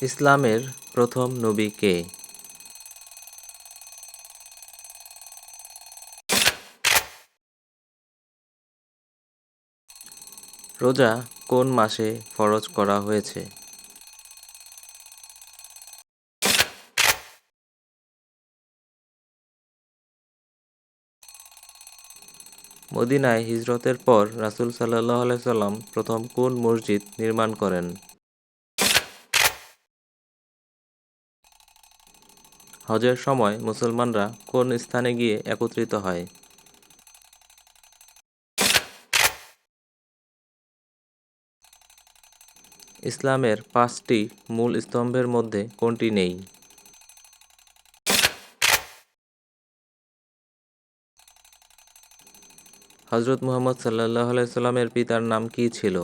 ইসলামের প্রথম নবী কে? রোজা কোন মাসে ফরজ করা হয়েছে? মদিনায় হিজরতের পর রাসূল সাল্লাল্লাহু আলাইহি সাল্লাম প্রথম কোন মসজিদ নির্মাণ করেন? হজের সময় মুসলমানরা কোন স্থানে গিয়ে একত্রিত হয়? ইসলামের ৫টি মূল স্তম্ভের মধ্যে কোনটি নেই? হযরত মুহাম্মদ সাল্লাল্লাহু আলাইহি সাল্লামের পিতার নাম কী ছিল?